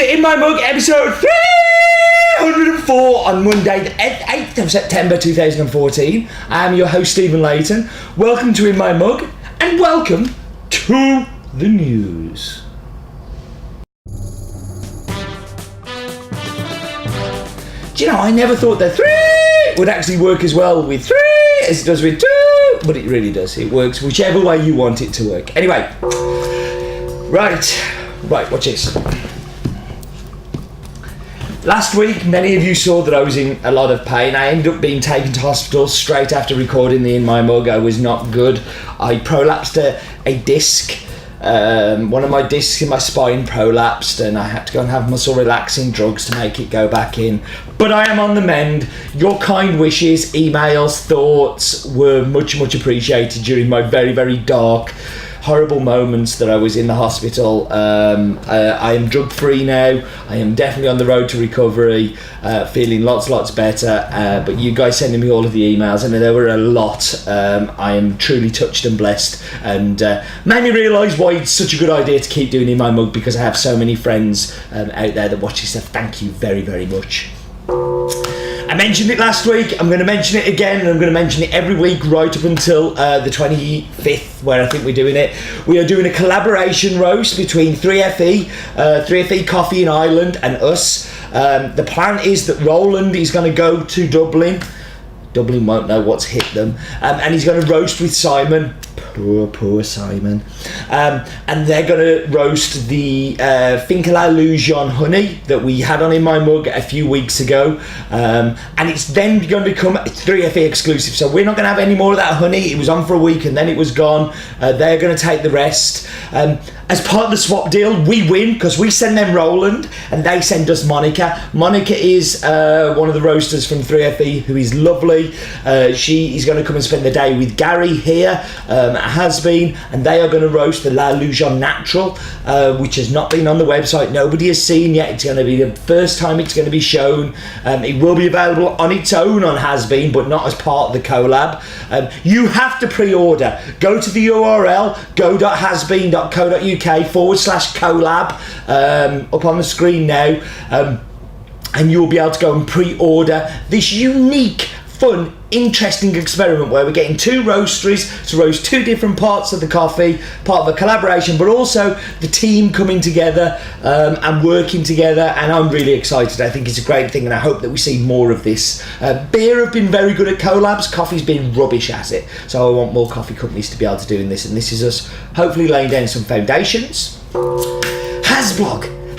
to In My Mug, episode 304 on Monday, the 8th of September 2014. I am your host, Stephen Layton. Welcome to In My Mug, and welcome to the news. Do you know, I never thought that 3 would actually work as well with 3 as it does with 2, but it really does. It works whichever way you want it to work. Anyway, right, watch this. Last week, many of you saw that I was in a lot of pain. I ended up being taken to hospital straight after recording the In My Mug. I was not good. I prolapsed a disc. One of my discs in my spine prolapsed, and I had to go and have muscle relaxing drugs to make it go back in. But I am on the mend. Your kind wishes, emails, thoughts were much appreciated during my very, very dark, horrible moments that I was in the hospital. I am drug free now. I am definitely on the road to recovery, feeling lots better, but you guys sending me all of the emails, and there were a lot. I am truly touched and blessed, and made me realise why it's such a good idea to keep doing In My Mug, because I have so many friends out there that watch this. So thank you very much. I mentioned it last week, I'm going to mention it again, and I'm going to mention it every week right up until the 25th, where I think we're doing it. We are doing a collaboration roast between 3FE, 3FE Coffee in Ireland, and us. The plan is that Roland is going to go to Dublin. Dublin won't know what's hit them. And he's going to roast with Simon. Poor Simon. And they're going to roast the Finca honey that we had on In My Mug a few weeks ago. And it's then going to become a 3FE exclusive. So we're not going to have any more of that honey. It was on for a week and then it was gone. They're going to take the rest. As part of the swap deal, we win because we send them Roland and they send us Monica. Monica is one of the roasters from 3FE who is lovely. She is going to come and spend the day with Gary here, Has Been, and they are going to roast the La Lujon Natural, which has not been on the website. Nobody has seen yet. It's going to be the first time it's going to be shown. It will be available on its own on Has Been, but not as part of the collab. You have to pre-order. Go to the URL, go.hasbeen.co.uk/collab, up on the screen now, and you'll be able to go and pre-order this unique, fun, interesting experiment where we're getting 2 roasteries to roast 2 different parts of the coffee, part of a collaboration, but also the team coming together and working together, and I'm really excited. I think it's a great thing, and I hope that we see more of this. Beer have been very good at collabs, coffee's been rubbish at it, so I want more coffee companies to be able to do this, and this is us hopefully laying down some foundations.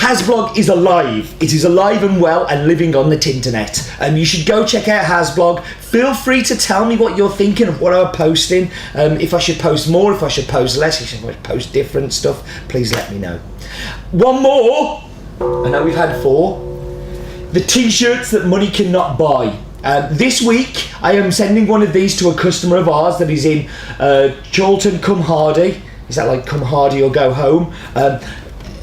Hasblog is alive. It is alive and well and living on the Tinternet. You should go check out Hasblog. Feel free to tell me what you're thinking of what I'm posting. If I should post more, if I should post less, if I should post different stuff, please let me know. One more. I know we've had 4. The t-shirts that money cannot buy. This week, I am sending one of these to a customer of ours that is in Chorlton, Come Hardy. Is that like Come Hardy or Go Home?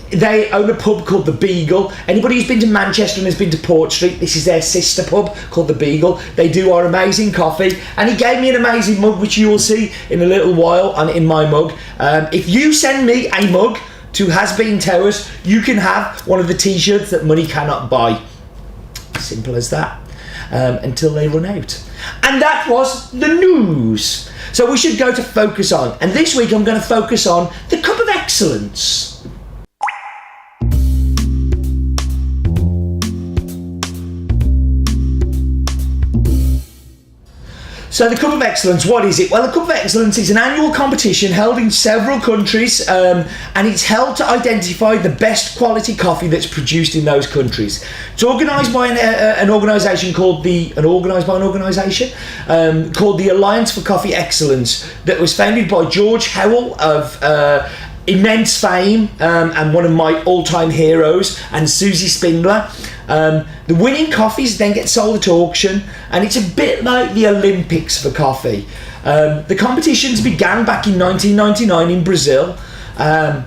They own a pub called The Beagle. Anybody who's been to Manchester and has been to Port Street, this is their sister pub called The Beagle. They do our amazing coffee, and he gave me an amazing mug, which you will see in a little while on In My Mug. If you send me a mug to Has Been Towers, you can have one of the t-shirts that money cannot buy. Simple as that. Until they run out. And that was the news. So we should go to focus on, and this week I'm going to focus on the Cup of Excellence. So the Cup of Excellence, what is it? Well, the Cup of Excellence is an annual competition held in several countries, and it's held to identify the best quality coffee that's produced in those countries. It's organised by an organisation called the Alliance for Coffee Excellence, that was founded by George Howell of immense fame, and one of my all-time heroes, and Susie Spindler. The winning coffees then get sold at auction, and it's a bit like the Olympics for coffee. The competitions began back in 1999 in Brazil, and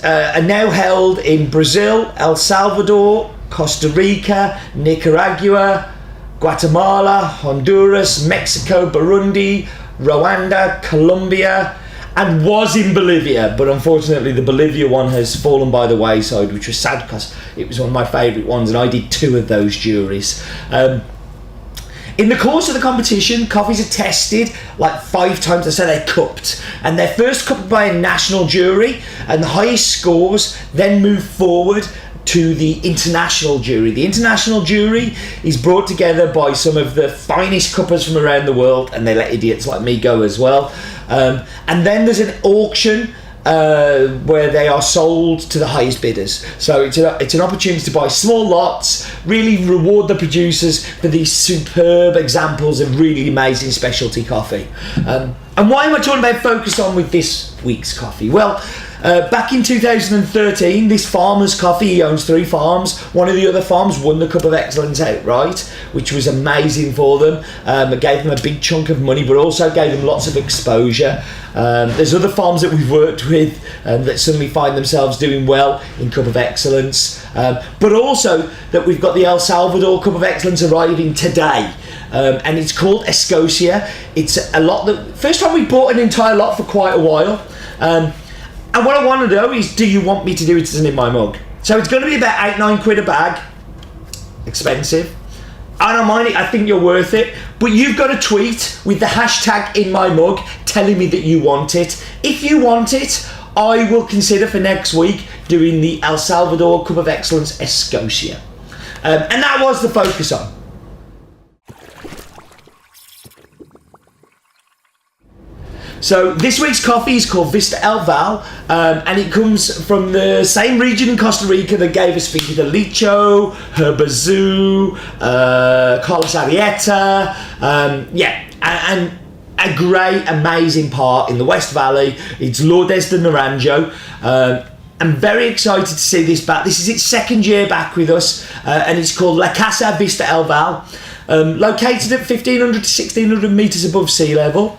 are now held in Brazil, El Salvador, Costa Rica, Nicaragua, Guatemala, Honduras, Mexico, Burundi, Rwanda, Colombia, and was in Bolivia, but unfortunately the Bolivia one has fallen by the wayside, which was sad because it was one of my favourite ones, and I did 2 of those juries. In the course of the competition, coffees are tested like 5 times, so they're cupped. And they're first cupped by a national jury, and the highest scores then move forward to the international jury. The international jury is brought together by some of the finest cuppers from around the world, and they let idiots like me go as well. And then there's an auction where they are sold to the highest bidders. So it's an opportunity to buy small lots, really reward the producers for these superb examples of really amazing specialty coffee. And why am I talking about focus on with this week's coffee? Well, back in 2013, this farmer's coffee, he owns 3 farms. One of the other farms won the Cup of Excellence outright, which was amazing for them. It gave them a big chunk of money, but also gave them lots of exposure. There's other farms that we've worked with that suddenly find themselves doing well in Cup of Excellence. But also that we've got the El Salvador Cup of Excellence arriving today. And it's called Escocia. It's a lot that, first time we bought an entire lot for quite a while. And what I want to know is, do you want me to do it as an In My Mug? So it's going to be about 8-9 quid a bag. Expensive. I don't mind it, I think you're worth it. But you've got to tweet with the hashtag In My Mug telling me that you want it. If you want it, I will consider for next week doing the El Salvador Cup of Excellence Escocia. And that was the focus on. So this week's coffee is called Vista El Valle, and it comes from the same region in Costa Rica that gave us Finca de Licho, Herbazoo, Carlos Arieta, and a great, amazing part in the West Valley. It's Lourdes de Naranjo. I'm very excited to see this back. This is its 2nd year back with us, and it's called La Casa Vista El Valle, located at 1,500 to 1,600 metres above sea level.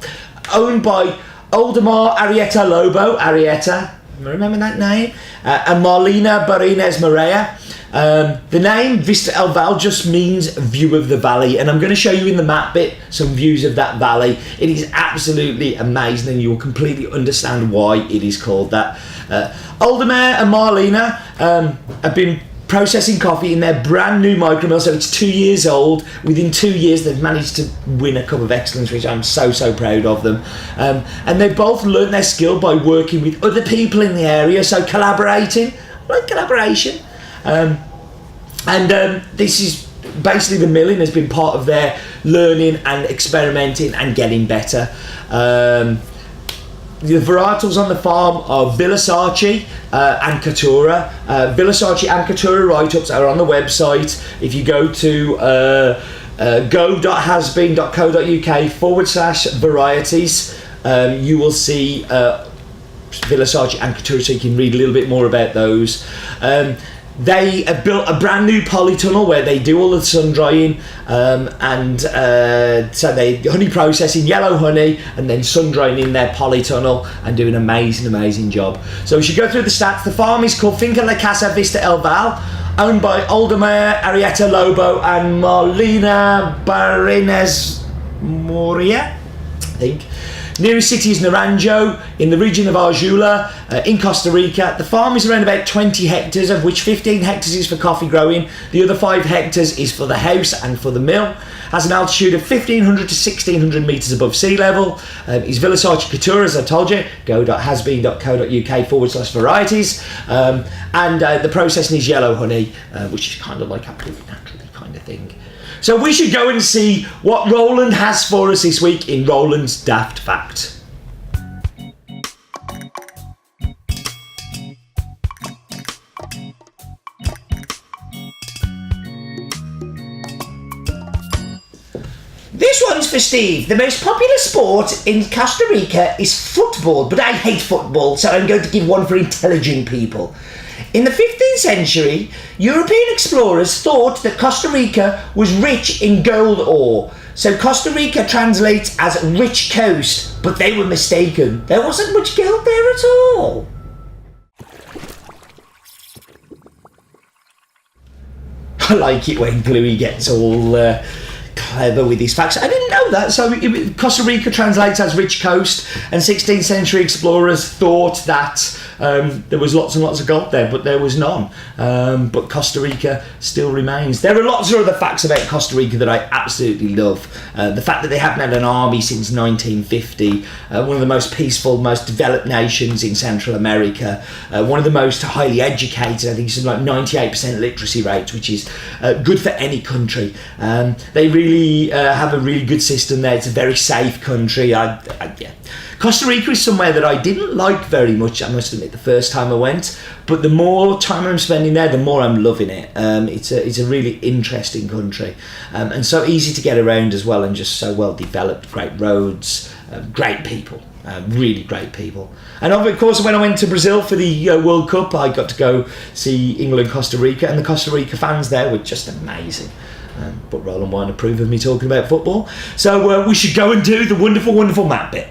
Owned by Oldemar Arrieta Lobo, Arrieta, remember that name? And Marlena Barines Maria. The name Vista El Valle just means view of the valley, and I'm going to show you in the map bit some views of that valley. It is absolutely amazing, and you will completely understand why it is called that. Oldemar and Marlena have been processing coffee in their brand new micromill, so it's 2 years old. Within 2 years they've managed to win a Cup of Excellence, which I'm so proud of them. And they both learned their skill by working with other people in the area, so collaborating. I like collaboration. This is basically, the milling has been part of their learning and experimenting and getting better. The varietals on the farm are Villasarci and Catura. Villasarci and Catura write-ups are on the website. If you go to go.hasbeen.co.uk/varieties, you will see Villasarci and Catura, so you can read a little bit more about those. They have built a brand new polytunnel where they do all the sun drying, so they honey processing yellow honey and then sun drying in their polytunnel and do an amazing job. So we should go through the stats. The farm is called Finca La Casa Vista El Valle, owned by Oldemar Arrieta Lobo and Marlena Barines Moria, I think. Nearest city is Naranjo, in the region of Arjula, in Costa Rica. The farm is around about 20 hectares, of which 15 hectares is for coffee growing. The other 5 hectares is for the house and for the mill. Has an altitude of 1,500 to 1,600 metres above sea level. Is Villasarci Catura, as I told you, go.hasbeen.co.uk/varieties. The processing is yellow honey, which is kind of like absolutely naturally kind of thing. So we should go and see what Roland has for us this week in Roland's Daft Fact. This one's for Steve. The most popular sport in Costa Rica is football, but I hate football, so I'm going to give one for intelligent people. In the 15th century, European explorers thought that Costa Rica was rich in gold ore. So Costa Rica translates as rich coast, but they were mistaken. There wasn't much gold there at all. I like it when Bluey gets all clever with his facts. I didn't know that. So Costa Rica translates as rich coast, and 16th century explorers thought that there was lots and lots of gold there, but there was none. But Costa Rica still remains. There are lots of other facts about Costa Rica that I absolutely love. The fact that they haven't had an army since 1950, one of the most peaceful, most developed nations in Central America, one of the most highly educated. I think it's like 98% literacy rate, which is good for any country. They really have a really good system there. It's a very safe country. Yeah. Costa Rica is somewhere that I didn't like very much, I must admit, the first time I went, but the more time I'm spending there, the more I'm loving it. It's a really interesting country, and so easy to get around as well, and just so well developed. Great roads, great people, really great people. And of course, when I went to Brazil for the World Cup, I got to go see England, Costa Rica, and the Costa Rica fans there were just amazing. But Roland won't approve of me talking about football, so we should go and do the wonderful, wonderful map bit.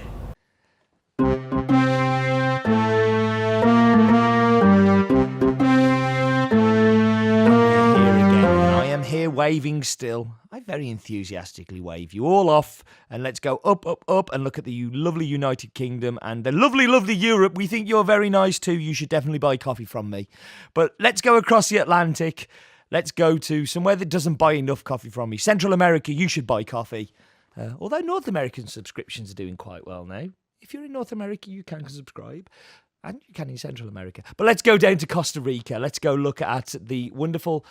Waving still. I very enthusiastically wave you all off, and let's go up, up, up, and look at the lovely United Kingdom and the lovely, lovely Europe. We think you're very nice too. You should definitely buy coffee from me. But let's go across the Atlantic. Let's go to somewhere that doesn't buy enough coffee from me. Central America, you should buy coffee. Although North American subscriptions are doing quite well now. If you're in North America, you can subscribe. And you can in Central America. But let's go down to Costa Rica. Let's go look at the wonderful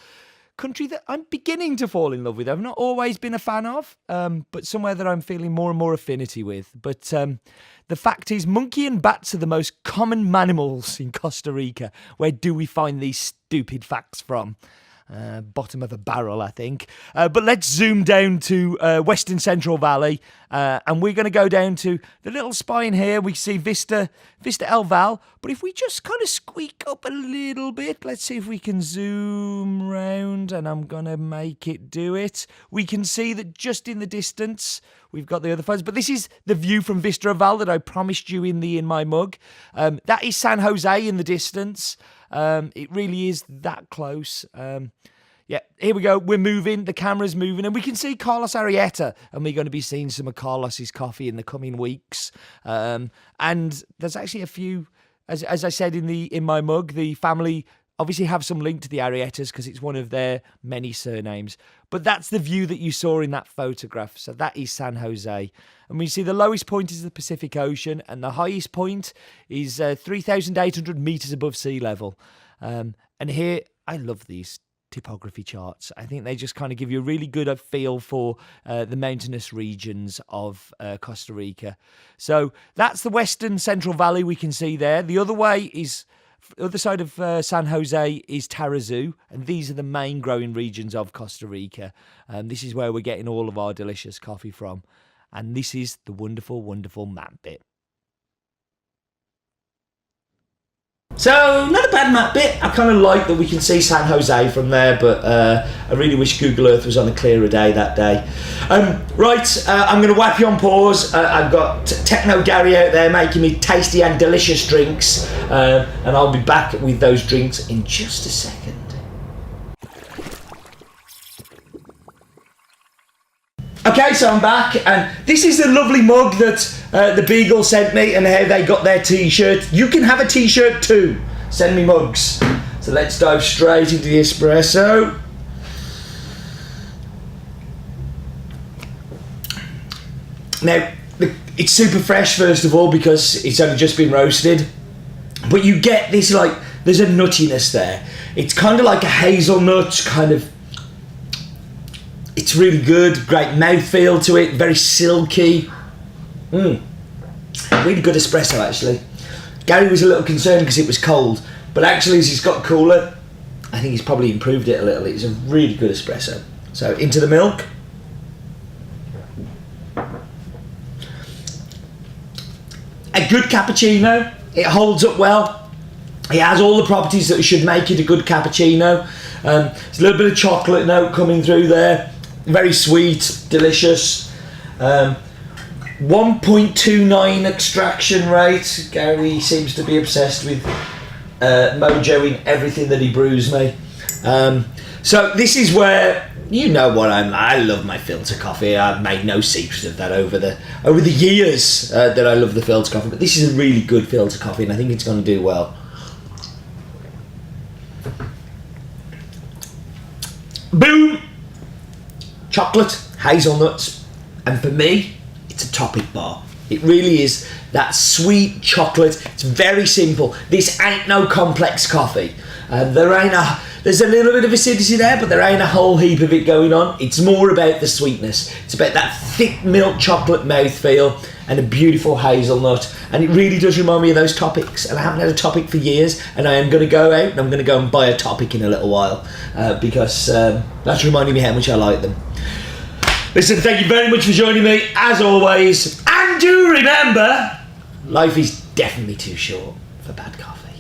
country that I'm beginning to fall in love with. I've not always been a fan of, but somewhere that I'm feeling more and more affinity with. But the fact is, monkey and bats are the most common mammals in Costa Rica. Where do we find these stupid facts from? Bottom of a barrel, I think. But let's zoom down to Western Central Valley, and we're going to go down to the little spine here. We see Vista El Val. But if we just kind of squeak up a little bit, let's see if we can zoom round, and I'm going to make it do it. We can see that just in the distance, we've got the other photos. But this is the view from Vista El Val that I promised you in my mug. That is San Jose in the distance. It really is that close. Yeah, here we go. We're moving. The camera's moving, and we can see Carlos Arrieta, and we're going to be seeing some of Carlos's coffee in the coming weeks. And there's actually a few, as I said in my mug, the family obviously have some link to the Arrietas because it's one of their many surnames. But that's the view that you saw in that photograph. So that is San Jose. And we see the lowest point is the Pacific Ocean, and the highest point is 3,800 meters above sea level. And here, I love these typography charts. I think they just kind of give you a really good feel for the mountainous regions of Costa Rica. So that's the Western Central Valley we can see there. The other way is, the other side of San Jose is Tarrazú, and these are the main growing regions of Costa Rica. This is where we're getting all of our delicious coffee from. And this is the wonderful, wonderful map bit. So, not a bad map bit. I kind of like that we can see San Jose from there, but I really wish Google Earth was on a clearer day that day. Right, I'm going to whack you on pause. I've got Techno Gary out there making me tasty and delicious drinks, and I'll be back with those drinks in just a second. Okay, so I'm back, and this is the lovely mug that the Beagle sent me, and how they got their t-shirt. You can have a t-shirt too. Send me mugs. So let's dive straight into the espresso. Now, it's super fresh, first of all, because it's only just been roasted. But you get this, like, there's a nuttiness there. It's kind of like a hazelnut, kind of. It's really good, great mouthfeel to it, very silky. Really good espresso, actually. Gary was a little concerned because it was cold, but actually as he's got cooler, I think he's probably improved it a little. It's a really good espresso. So into the milk. A good cappuccino. It holds up well. It has all the properties that should make it a good cappuccino. There's a little bit of chocolate note coming through there. Very sweet, delicious. 1.29 extraction rate. Gary seems to be obsessed with mojo in everything that he brews me. So this is where You know what I love my filter coffee. I've made no secret of that over the years that I love the filter coffee. But this is a really good filter coffee, and I think it's going to do well. Boom! Chocolate, hazelnuts, and for me, it's a topic bar. It really is that sweet chocolate. It's very simple. This ain't no complex coffee. There's a little bit of acidity there, but there ain't a whole heap of it going on. It's more about the sweetness. It's about that thick milk chocolate mouthfeel and a beautiful hazelnut. And it really does remind me of those topics. And I haven't had a topic for years, and I am going to go out and I'm going to go and buy a topic in a little while because that's reminding me how much I like them. Listen, thank you very much for joining me, as always. And do remember, life is definitely too short for bad coffee.